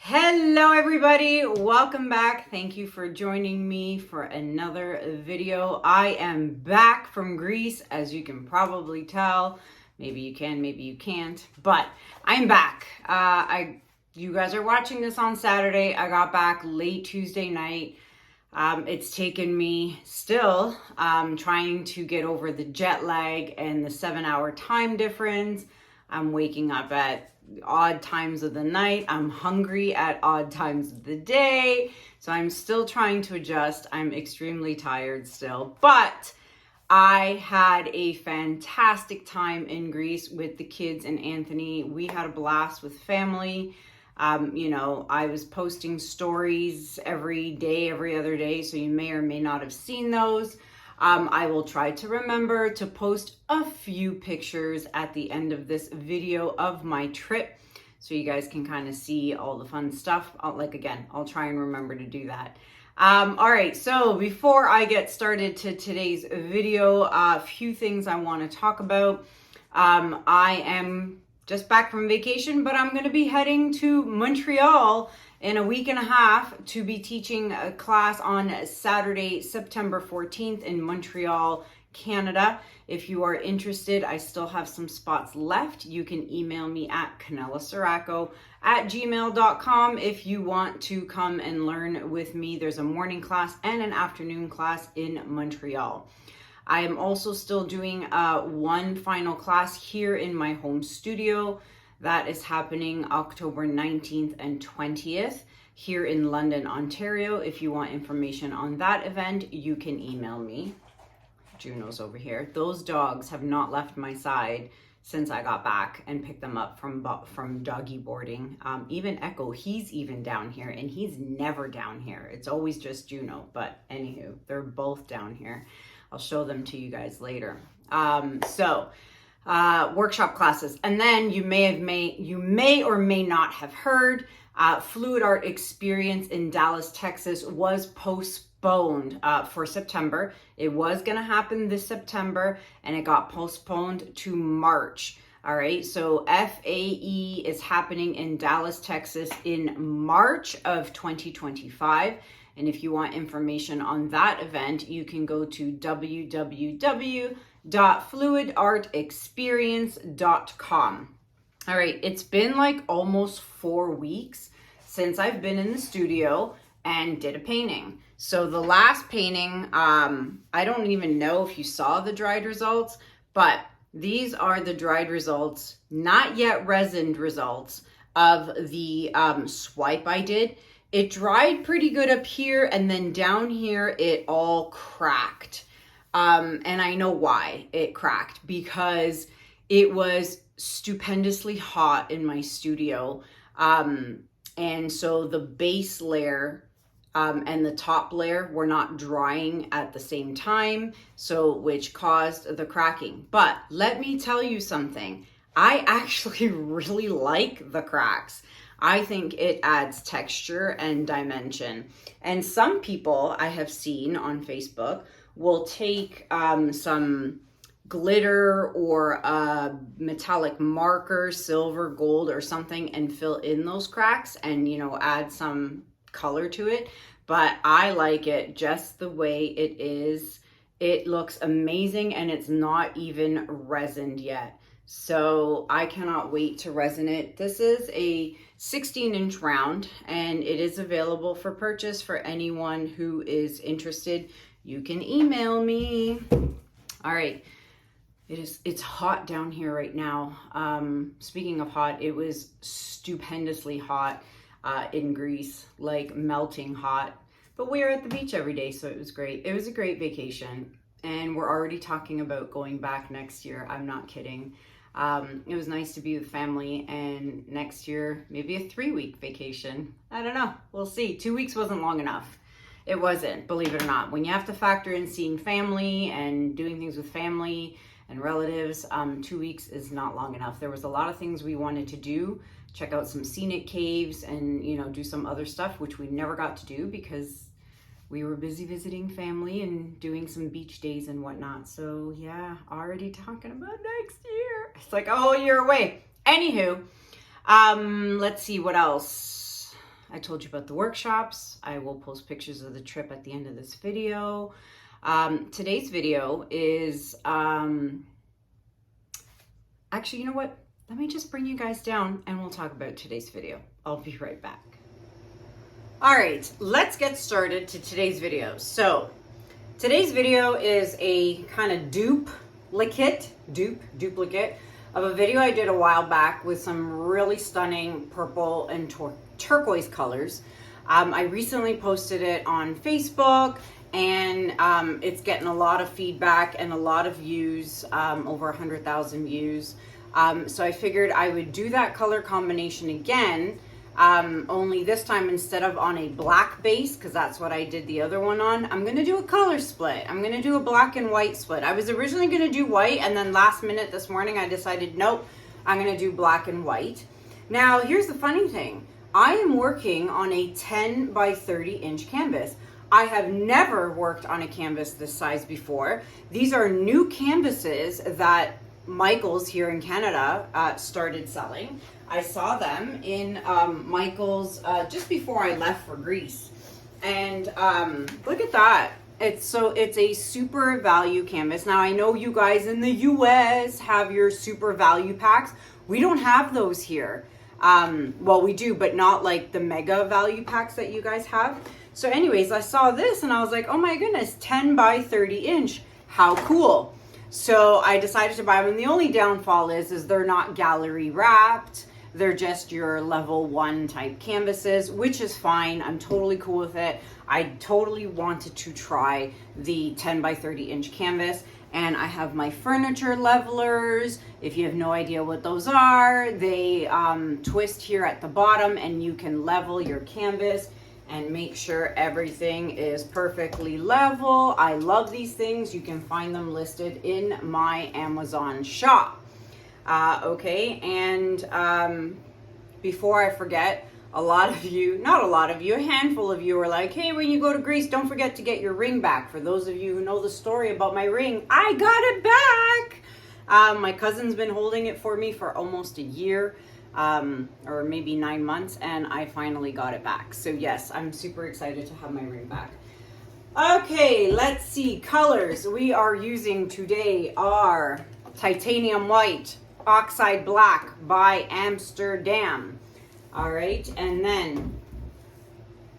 Hello everybody, welcome back. Thank you for joining me for another video. I am back from Greece, as you can probably tell. Maybe you can, maybe you can't, but I'm back. You guys are watching this on Saturday. I got back late Tuesday night. It's taken me still trying to get over the jet lag and the 7-hour time difference. I'm waking up at odd times of the night. I'm hungry at odd times of the day. So I'm still trying to adjust. I'm extremely tired still, but I had a fantastic time in Greece with the kids and Anthony. We had a blast with family. I was posting stories every day, every other day, so you may or may not have seen those. I will try to remember to post a few pictures at the end of this video of my trip so you guys can kind of see all the fun stuff. I'll try and remember to do that. All right, so before I get started to today's video, a few things I want to talk about. I am just back from vacation, but I'm going to be heading to Montreal in a week and a half to be teaching a class on Saturday, September 14th in Montreal, Canada. If you are interested, I still have some spots left. You can email me at kanellaciraco@gmail.com if you want to come and learn with me. There's a morning class and an afternoon class in Montreal. I am also still doing one final class here in my home studio. That is happening October 19th and 20th here in London, Ontario. If you want information on that event, you can email me. Juno's over here. Those dogs have not left my side since I got back and picked them up from doggy boarding. Even Echo, he's even down here, and he's never down here. It's always just Juno, but anywho, they're both down here. I'll show them to you guys later. Workshop classes, and then you may or may not have heard, Fluid Art Experience in Dallas, Texas was postponed for September. It was going to happen this September, and it got postponed to March. All right, so FAE is happening in Dallas, Texas in March of 2025. And if you want information on that event, you can go to www.fluidartexperience.com. All right, it's been like almost 4 weeks since I've been in the studio and did a painting. So the last painting, I don't even know if you saw the dried results, but these are the dried results, not yet resined results of the swipe I did. It dried pretty good up here, and then down here it all cracked. And I know why it cracked, because it was stupendously hot in my studio. And so the base layer and the top layer were not drying at the same time, which caused the cracking. But let me tell you something. I actually really like the cracks. I think it adds texture and dimension. And some people I have seen on Facebook will take some glitter or a metallic marker, silver, gold, or something, and fill in those cracks and, add some color to it. But I like it just the way it is. It looks amazing, and it's not even resined yet. So I cannot wait to resin it. This is a 16-inch round, and it is available for purchase for anyone who is interested. You can email me. All right, it's hot down here right now. Speaking of hot, it was stupendously hot in Greece, like melting hot. But we are at the beach every day, so it was great. It was a great vacation, and we're already talking about going back next year. I'm not kidding. It was nice to be with family, and next year, maybe a 3-week vacation. I don't know. We'll see. 2 weeks wasn't long enough. It wasn't, believe it or not. When you have to factor in seeing family and doing things with family and relatives, 2 weeks is not long enough. There was a lot of things we wanted to do, check out some scenic caves and, do some other stuff, which we never got to do because we were busy visiting family and doing some beach days and whatnot. So yeah, already talking about next year. It's like a whole year away. Anywho, let's see what else. I told you about the workshops. I will post pictures of the trip at the end of this video. Today's video is, actually, you know what? Let me just bring you guys down and we'll talk about today's video. I'll be right back. All right, let's get started to today's video. So today's video is a kind of duplicate of a video I did a while back with some really stunning purple and turquoise colors. I recently posted it on Facebook, and it's getting a lot of feedback and a lot of views, over 100,000 views. So I figured I would do that color combination again, only this time instead of on a black base, because that's what I did the other one on, I'm going to do a color split. I'm going to do a black and white split. I was originally going to do white, and then last minute this morning I decided, nope, I'm going to do black and white. Now, here's the funny thing. I am working on a 10 by 30 inch canvas. I have never worked on a canvas this size before. These are new canvases that Michael's here in Canada started selling. I saw them in Michael's just before I left for Greece. And look at that. It's a super value canvas. Now I know you guys in the US have your super value packs. We don't have those here. Well, we do, but not like the mega value packs that you guys have. So anyways, I saw this and I was like, oh my goodness, 10 by 30 inch. How cool. So I decided to buy them. And the only downfall is they're not gallery wrapped. They're just your level 1 type canvases, which is fine. I'm totally cool with it. I totally wanted to try the 10 by 30 inch canvas. And I have my furniture levelers. If you have no idea what those are, they twist here at the bottom and you can level your canvas and make sure everything is perfectly level. I love these things. You can find them listed in my Amazon shop. Okay, and before I forget, a lot of you, not a lot of you, a handful of you are like, hey, when you go to Greece, don't forget to get your ring back. For those of you who know the story about my ring, I got it back. My cousin's been holding it for me for almost a year, or maybe 9 months, and I finally got it back. So yes, I'm super excited to have my ring back. Okay, let's see. Colors we are using today are titanium white, oxide black by Amsterdam. All right, and then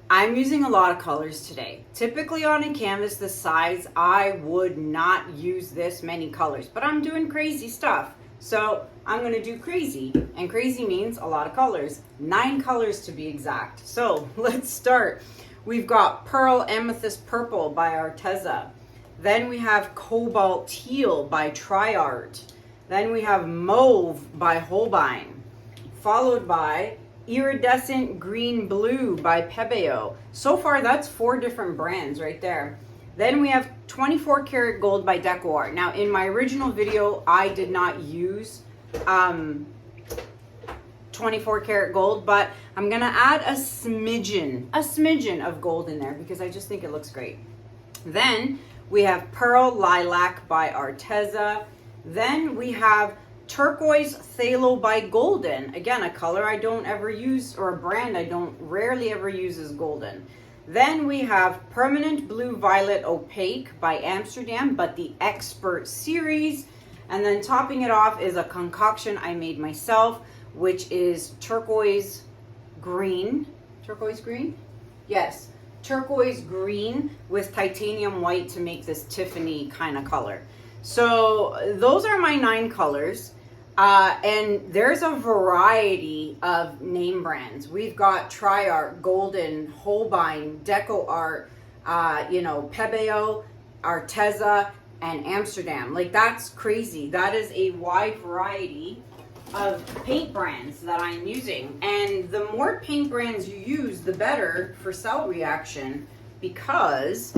I'm using a lot of colors today. Typically on a canvas this size, I would not use this many colors, but I'm doing crazy stuff. So I'm gonna do crazy, and crazy means a lot of colors, 9 colors to be exact. So let's start. We've got Pearl Amethyst Purple by Arteza. Then we have Cobalt Teal by DecoArt. Then we have Mauve by Holbein, followed by Iridescent Green Blue by Pebeo. So far, that's 4 different brands right there. Then we have 24 karat gold by DecoArt. Now, in my original video, I did not use 24 karat gold, but I'm gonna add a smidgen of gold in there because I just think it looks great. Then we have Pearl Lilac by Arteza. Then we have Turquoise Phthalo by Golden. Again, a color I don't ever use, or a brand I rarely ever use is Golden. Then we have Permanent Blue Violet Opaque by Amsterdam, but the Expert series. And then topping it off is a concoction I made myself, which is turquoise green. Turquoise green? Yes. Turquoise green with titanium white to make this Tiffany kind of color. So those are my 9 colors. And there's a variety of name brands. We've got DecoArt, Golden, Holbein, DecoArt, Pebeo, Arteza, and Amsterdam. Like, that's crazy. That is a wide variety of paint brands that I'm using. And the more paint brands you use, the better for cell reaction, because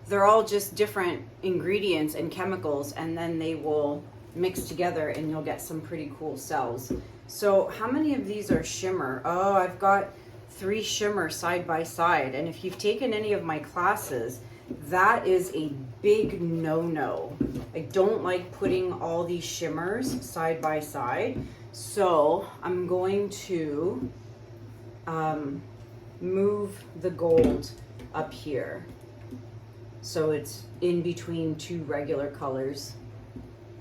they're all just different ingredients and chemicals, and then they will mix together and you'll get some pretty cool cells. So how many of these are shimmer? Oh, I've got 3 shimmer side by side. And if you've taken any of my classes, that is a big no-no. I don't like putting all these shimmers side by side. So I'm going to move the gold up here. So it's in between two regular colors.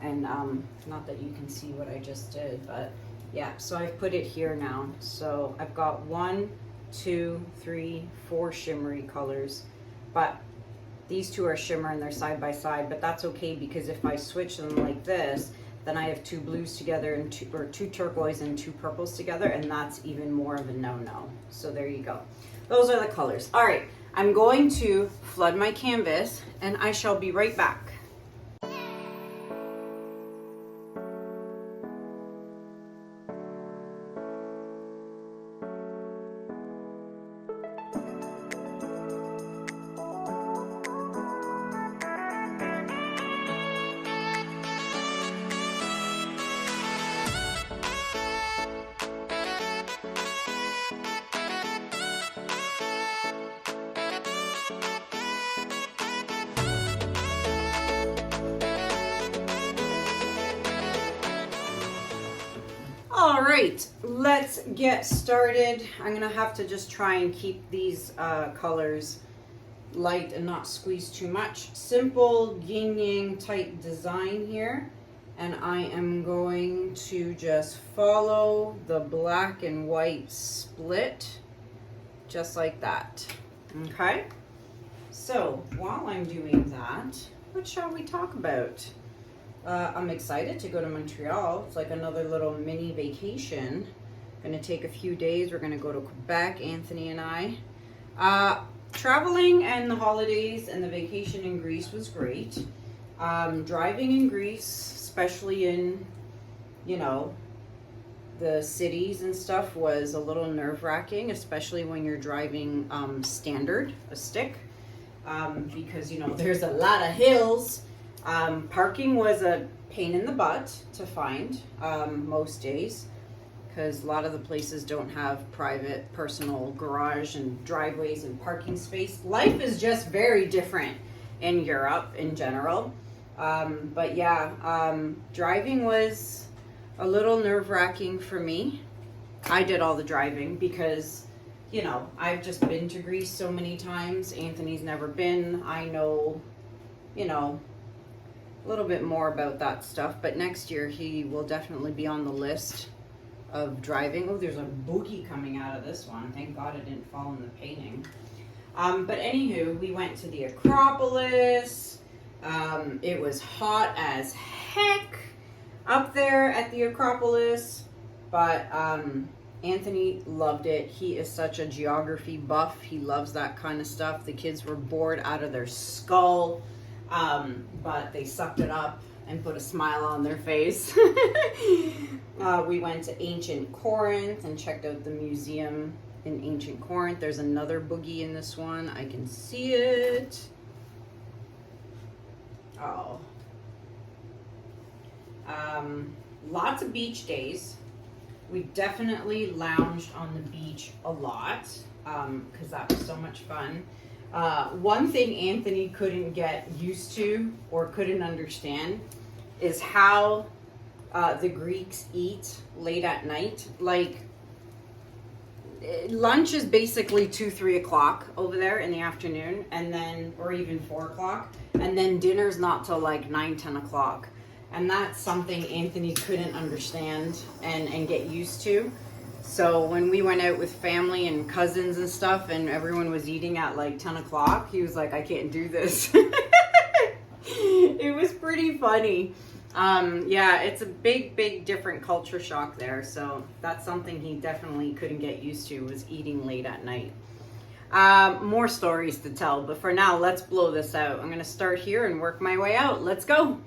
And not that you can see what I just did, but yeah, so I've put it here now. So I've got 1, 2, 3, 4 shimmery colors, but these two are shimmer and they're side by side, but that's okay because if I switch them like this, then I have 2 blues together and 2 turquoise and 2 purples together, and that's even more of a no-no. So there you go. Those are the colors. All right, I'm going to flood my canvas and I shall be right back. All right, let's get started. I'm gonna have to just try and keep these colors light and not squeeze too much. Simple yin yang type design here. And I am going to just follow the black and white split, just like that, okay? So while I'm doing that, what shall we talk about? I'm excited to go to Montreal. It's like another little mini vacation. Gonna take a few days. We're gonna go to Quebec, Anthony and I. Traveling and the holidays and the vacation in Greece was great. Driving in Greece, especially in, you know, the cities and stuff, was a little nerve-wracking, especially when you're driving standard, a stick, because, you know, there's a lot of hills. Parking was a pain in the butt to find most days, because a lot of the places don't have private personal garage and driveways and parking space. Life is just very different in Europe in general. But yeah, driving was a little nerve-wracking for me. I did all the driving because, you know, I've just been to Greece so many times. Anthony's never been. I know, you know, a little bit more about that stuff, but next year he will definitely be on the list of driving. Oh, there's a boogie coming out of this one. Thank God it didn't fall in the painting. But anywho, we went to the Acropolis. It was hot as heck up there at the Acropolis, but Anthony loved it. He is such a geography buff. He loves that kind of stuff. The kids were bored out of their skull. But they sucked it up and put a smile on their face. We went to ancient Corinth and checked out the museum in ancient Corinth. There's another boogie in this one. I can see it. Oh. Lots of beach days. We definitely lounged on the beach a lot because that was so much fun. One thing Anthony couldn't get used to or couldn't understand is how the Greeks eat late at night. Like, lunch is basically 2, 3 o'clock over there in the afternoon, and then, or even 4 o'clock, and then dinner's not till like 9, 10 o'clock. And that's something Anthony couldn't understand and get used to. So when we went out with family and cousins and stuff and everyone was eating at like 10 o'clock, he was like, I can't do this. It was pretty funny. Yeah, it's a big different culture shock there. So that's something he definitely couldn't get used to, was eating late at night. More stories to tell, but for now, let's blow this out. I'm gonna start here and work my way out. Let's go.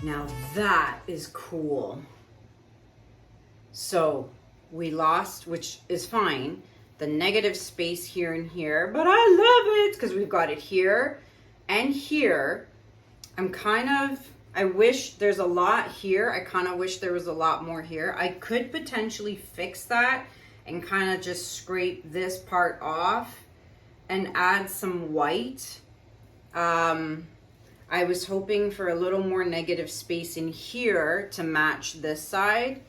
Now that is cool. So we lost, which is fine, the negative space here and here, but I love it because we've got it here and here. I wish there's a lot here. I kind of wish there was a lot more here. I could potentially fix that and kind of just scrape this part off and add some white. I was hoping for a little more negative space in here to match this side,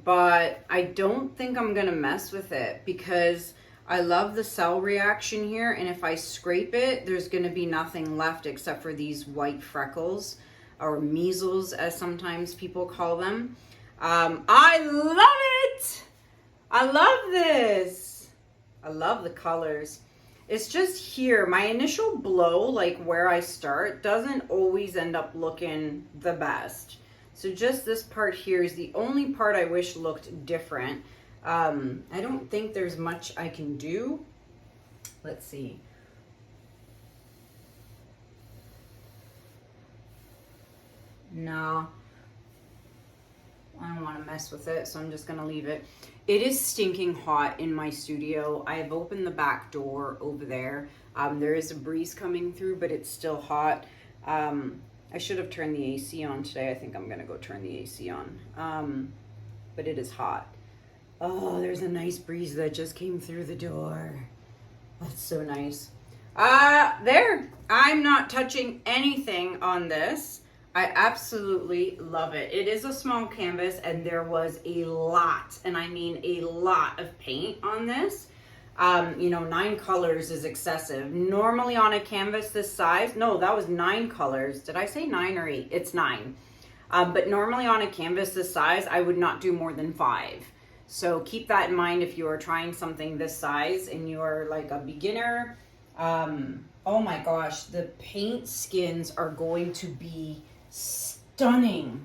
but I don't think I'm gonna mess with it because I love the cell reaction here, and if I scrape it, there's gonna be nothing left except for these white freckles, or measles as sometimes people call them. I love it! I love this! I love the colors. It's just here, my initial blow, like where I start, doesn't always end up looking the best. So just this part here is the only part I wish looked different. I don't think there's much I can do. Let's see. No, I don't want to mess with it, so I'm just going to leave it. It is stinking hot in my studio. I have opened the back door over there. There is a breeze coming through, but it's still hot. I should have turned the AC on today. I think I'm going to go turn the AC on. But it is hot. Oh, there's a nice breeze that just came through the door. That's so nice. There. I'm not touching anything on this. I absolutely love it. It is a small canvas and there was a lot, and I mean a lot of paint on this. You know, 9 colors is excessive. Normally on a canvas this size, no, that was 9 colors. Did I say 9 or 8? It's 9. But normally on a canvas this size, I would not do more than 5. So keep that in mind if you are trying something this size and you are like a beginner. Oh my gosh, the paint skins are going to be stunning.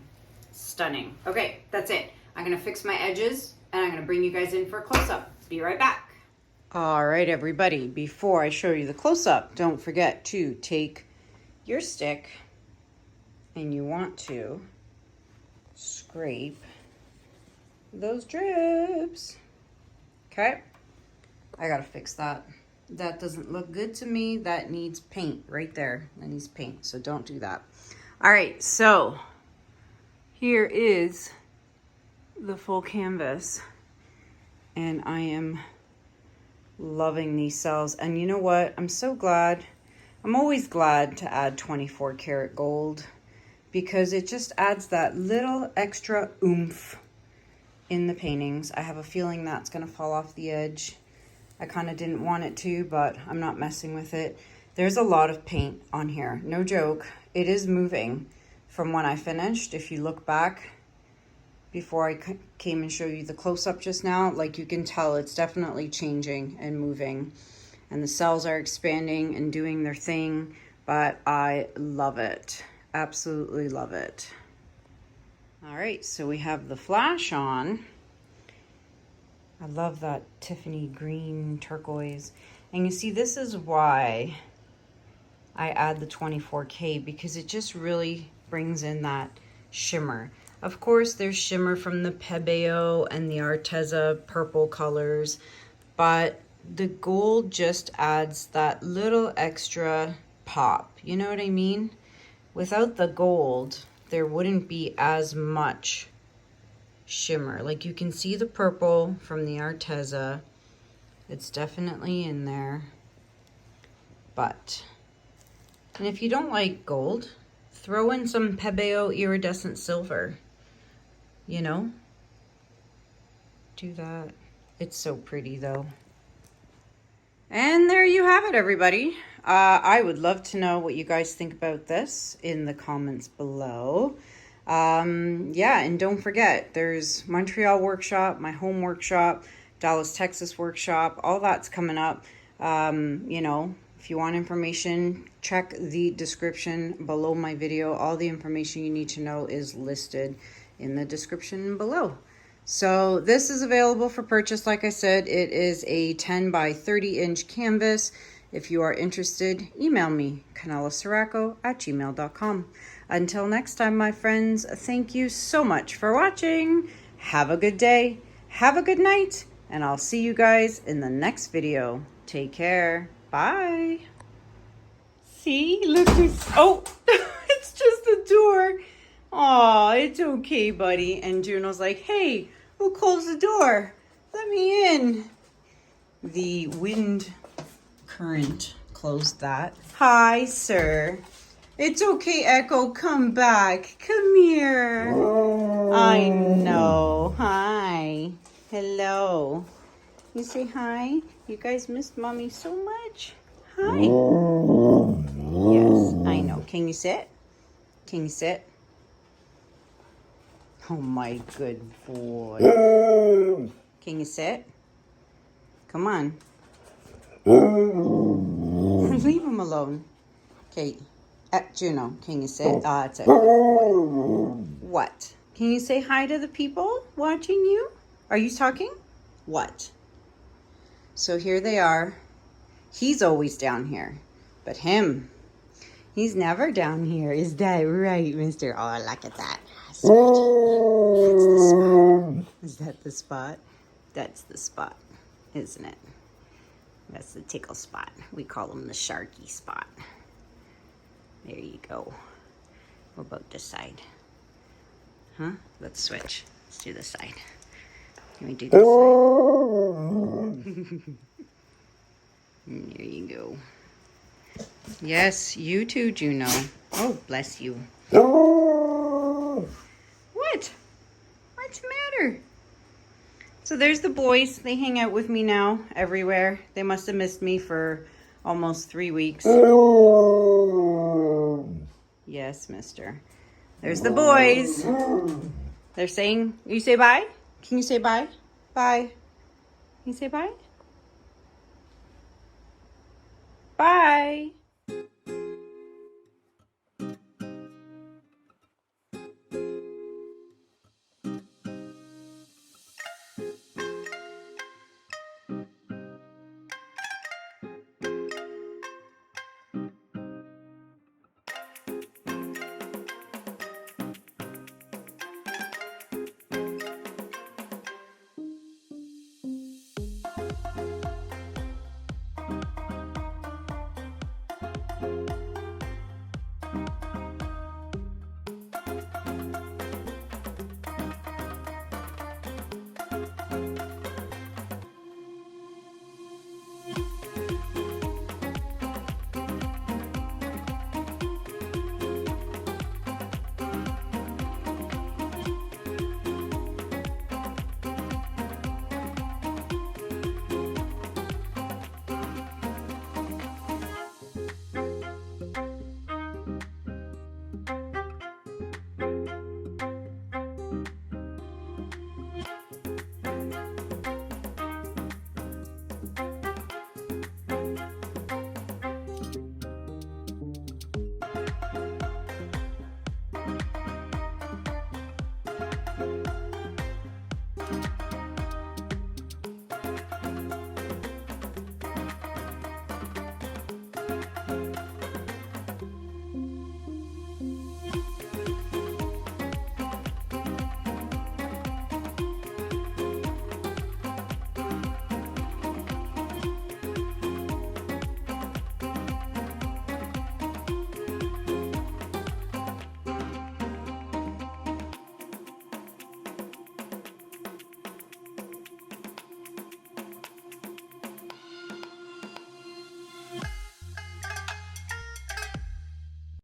Stunning. Okay, that's it. I'm gonna fix my edges and I'm gonna bring you guys in for a close-up. Be right back. All right, everybody, before I show you the close-up, don't forget to take your stick and you want to scrape those drips. Okay, I gotta fix that. That doesn't look good to me. That needs paint right there. That needs paint, so don't do that. All right, so here is the full canvas, and I am loving these cells. And you know what? I'm so glad. I'm always glad to add 24 karat gold because it just adds that little extra oomph in the paintings. I have a feeling that's gonna fall off the edge. I kind of didn't want it to, but I'm not messing with it. There's a lot of paint on here, no joke. It is moving from when I finished. If you look back before I came and showed you the close-up just now, like you can tell it's definitely changing and moving. And the cells are expanding and doing their thing, but I love it. Absolutely love it. All right, so we have the flash on. I love that Tiffany green turquoise. And you see, this is why I add the 24K, because it just really brings in that shimmer. Of course, there's shimmer from the Pebeo and the Arteza purple colors, but the gold just adds that little extra pop. You know what I mean? Without the gold, there wouldn't be as much shimmer. Like you can see the purple from the Arteza. It's definitely in there. But, and if you don't like gold, throw in some Pebeo iridescent silver. You know? Do that. It's so pretty though. And there you have it, everybody. I would love to know what you guys think about this in the comments below. Yeah, and don't forget, there's Montreal workshop, my home workshop, Dallas, Texas workshop, all that's coming up. You know, if you want information, check the description below my video. All the information you need to know is listed in the description below. So this is available for purchase. Like I said, it is a 10 by 30 inch canvas. If you are interested, email me, CanellaCiraco@gmail.com. Until next time, my friends, thank you so much for watching. Have a good day, have a good night, and I'll see you guys in the next video. Take care. Bye. See, look who's, oh, it's just the door. Aw, it's okay, buddy. And Juno's like, hey, who closed the door? Let me in. The wind current closed that. Hi, sir. It's okay, Echo. Come back. Come here. I know. Hi. Hello. You say hi? You guys missed Mommy so much. Hi. Yes, I know. Can you sit? Can you sit? Oh, my good boy. Can you sit? Come on. Leave him alone. Okay. Juno, can you sit? Ah, it's okay. What? Can you say hi to the people watching you? Are you talking? What? So here they are. He's always down here. But him, he's never down here. Is that right, mister? Oh, look at that. That's the spot. Is that the spot? That's the spot, isn't it? That's the tickle spot. We call him the Sharky spot. There you go. What about this side? Huh? Let's switch. Let's do this side. Can we do this side? There you go. Yes, you too, Juno. Oh, bless you. What? What's the matter? So there's the boys. They hang out with me now everywhere. They must have missed me for almost 3 weeks. Yes, mister. There's the boys. They're saying, you say bye? Can you say bye? Bye. Can you say bye? Bye.